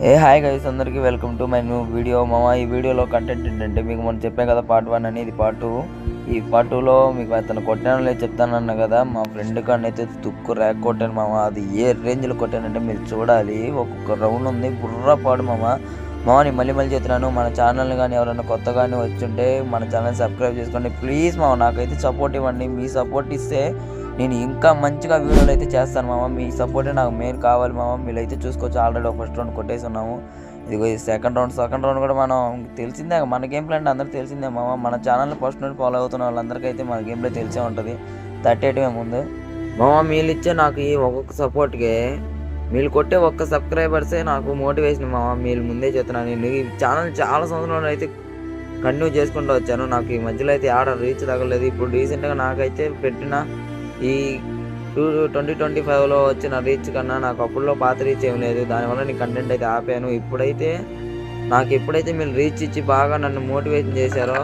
Hi guys, అందరికీ welcome to my new video. ఈ వీడియోలో కంటెంట్ ఏంటంటే, మీకు మనం చెప్పాం కదా పార్ట్ 1 అని, ఇది పార్ట్ 2. ఈ పార్ట్ 2లో మీకు అతను కొట్టాను లేదు చెప్తానన్నా కదా, మా ఫ్రెండ్ కానీ అయితే తుక్కు ర్యాక్ కొట్టాను మామ. అది ఏ రేంజ్లో కొట్టానంటే మీరు చూడాలి. ఒక్కొక్క రౌండ్ ఉంది, బుర్రా పాడు మామ. నేను మళ్ళీ చెప్తున్నాను, మన ఛానల్ని కానీ ఎవరైనా కొత్త కానీ వచ్చుంటే మన ఛానల్ సబ్స్క్రైబ్ చేసుకోండి ప్లీజ్ మామ. నాకైతే సపోర్ట్ ఇవ్వండి. మీ సపోర్ట్ ఇస్తే నేను ఇంకా మంచిగా వీడియోలు అయితే చేస్తాను మామ. మీ సపోర్టే నాకు మెయిన్ కావాలి మామ. మీరు అయితే చూసుకోవచ్చు, ఆల్రెడీ ఫస్ట్ రౌండ్ కొట్టేసి ఉన్నాము. ఇదిగో ఈ సెకండ్ రౌండ్ కూడా మనం తెలిసిందే, మన గేమ్ ప్లే అంటే అందరికీ తెలిసిందే మామ. మన ఛానల్ని ఫస్ట్ నుండి ఫాలో అవుతున్న వాళ్ళందరికీ అయితే మన గేమ్ ప్లే తెలిసే ఉంటుంది. 38 ముందు మామ. మీరు ఇచ్చే నాకు ఈ ఒక్కొక్క సపోర్ట్కి మీరు కొట్టే ఒక్క సబ్స్క్రైబర్సే నాకు మోటివేషన్ మామ. మీరు ముందే చెప్తున్నాను, నేను ఈ ఛానల్ చాలా సంవత్సరాలు అయితే కంటిన్యూ చేసుకుంటూ వచ్చాను. నాకు ఈ మధ్యలో అయితే ఆడ రీచ్ తగలేదు. ఇప్పుడు రీసెంట్గా నాకైతే పెట్టిన ఈ 2025లో వచ్చిన రీచ్ కన్నా నాకు అప్పుడులో పాత రీచ్ ఏం లేదు. దానివల్ల నేను కంటెంట్ అయితే ఆపాను. ఎప్పుడైతే మీరు రీచ్ ఇచ్చి బాగా నన్ను మోటివేషన్ చేశారో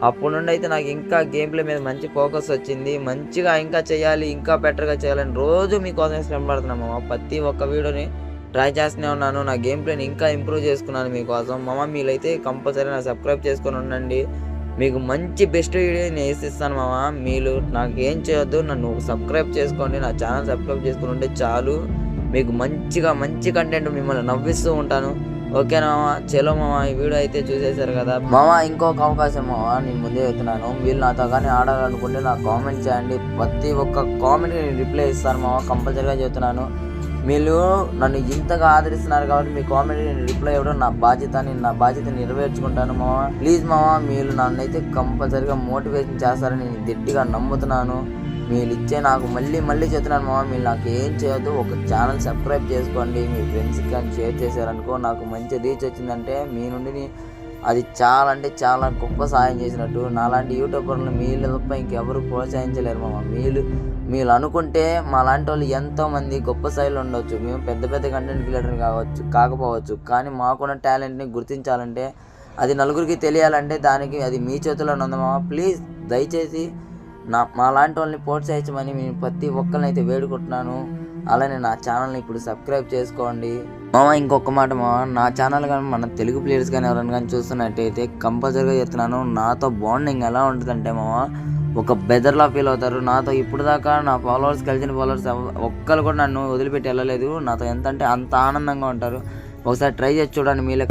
అప్పటి నుండి అయితే నాకు ఇంకా గేమ్ ప్లే మీద మంచి ఫోకస్ వచ్చింది. మంచిగా ఇంకా చేయాలి, ఇంకా బెటర్గా చేయాలని రోజు మీకోసం శ్రమ పడుతున్నాను మామ. ప్రతి ఒక్క వీడియోని ట్రై చేస్తూనే ఉన్నాను. నా గేమ్ ప్లేని ఇంకా ఇంప్రూవ్ చేసుకున్నాను మీకోసం మామ. మీరైతే కంపల్సరీ నా సబ్స్క్రైబ్ చేసుకొని ఉండండి. మీకు మంచి బెస్ట్ వీడియో నేను వేసిస్తాను మామ. మీరు నాకు ఏం చేయొద్దు, నన్ను సబ్స్క్రైబ్ చేసుకోండి. నా ఛానల్ సబ్స్క్రైబ్ చేసుకుని ఉంటే చాలు. మీకు మంచి కంటెంట్ మిమ్మల్ని నవ్విస్తూ ఉంటాను. ఓకేనా మామ? చలో మామ, ఈ వీడియో అయితే చూసేశారు కదా మామ. ఇంకొక అవకాశం మామ, నేను ముందే చెప్తున్నాను. మీరు నాతో కానీ ఆడాలనుకుంటే నాకు కామెంట్ చేయండి. ప్రతి ఒక్క కామెంట్కి నేను రిప్లై ఇస్తాను మామ. కంపల్సరీగా చెప్తున్నాను. మీరు నన్ను ఇంతగా ఆదరిస్తున్నారు కాబట్టి మీ కామెంట్ నేను రిప్లై ఇవ్వడం నా బాధ్యత. నేను నా బాధ్యత నెరవేర్చుకుంటాను మామ. ప్లీజ్ మామ, మీరు నన్ను అయితే కంపల్సరీగా మోటివేషన్ చేస్తారని నేను గట్టిగా నమ్ముతున్నాను. మీరు ఇచ్చే నాకు మళ్ళీ చెప్తున్నాను మామ. మీరు నాకు ఏం చేయొద్దు, ఒక ఛానల్ సబ్స్క్రైబ్ చేసుకోండి. మీ ఫ్రెండ్స్కి కానీ షేర్ చేశారనుకో, నాకు మంచి రీచ్ వచ్చిందంటే మీ నుండి అది చాలా అంటే చాలా గొప్ప సాయం చేసినట్టు. నాలాంటి యూట్యూబర్లు మీరు తప్ప ఇంకెవరు ప్రోత్సహించలేరు మామ. మీరు అనుకుంటే మా లాంటి వాళ్ళు ఎంతోమంది గొప్ప స్థాయిలో ఉండవచ్చు. మేము పెద్ద కంటెంట్ క్రియేటర్ కాకపోవచ్చు, కానీ మాకున్న టాలెంట్ని గుర్తించాలంటే, అది నలుగురికి తెలియాలంటే దానికి అది మీ చేతుల్లోనే ఉంది మామ. ప్లీజ్ దయచేసి మా లాంటి వాళ్ళని ప్రోత్సహించమని నేను ప్రతి ఒక్కరిని అయితే వేడుకుంటున్నాను. అలానే నా ఛానల్ని ఇప్పుడు సబ్స్క్రైబ్ చేసుకోండి మామ. ఇంకొక మాట మామ, నా ఛానల్ కానీ మన తెలుగు ప్లేయర్స్ కానీ ఎవరైనా కానీ చూస్తున్నట్టయితే కంపల్సరీగా చెప్తున్నాను, నాతో బాండింగ్ ఎలా ఉంటుందంటే మామ, ఒక బెదర్లా ఫీల్ అవుతారు. నాతో ఇప్పుడు దాకా నా కలిసిన ఫాలోవర్స్ ఒక్కరు కూడా నన్ను వదిలిపెట్టి వెళ్ళలేదు. నాతో ఎంత అంటే అంత ఆనందంగా ఉంటారు. ఒకసారి ట్రై చేసి చూడండి మీలో.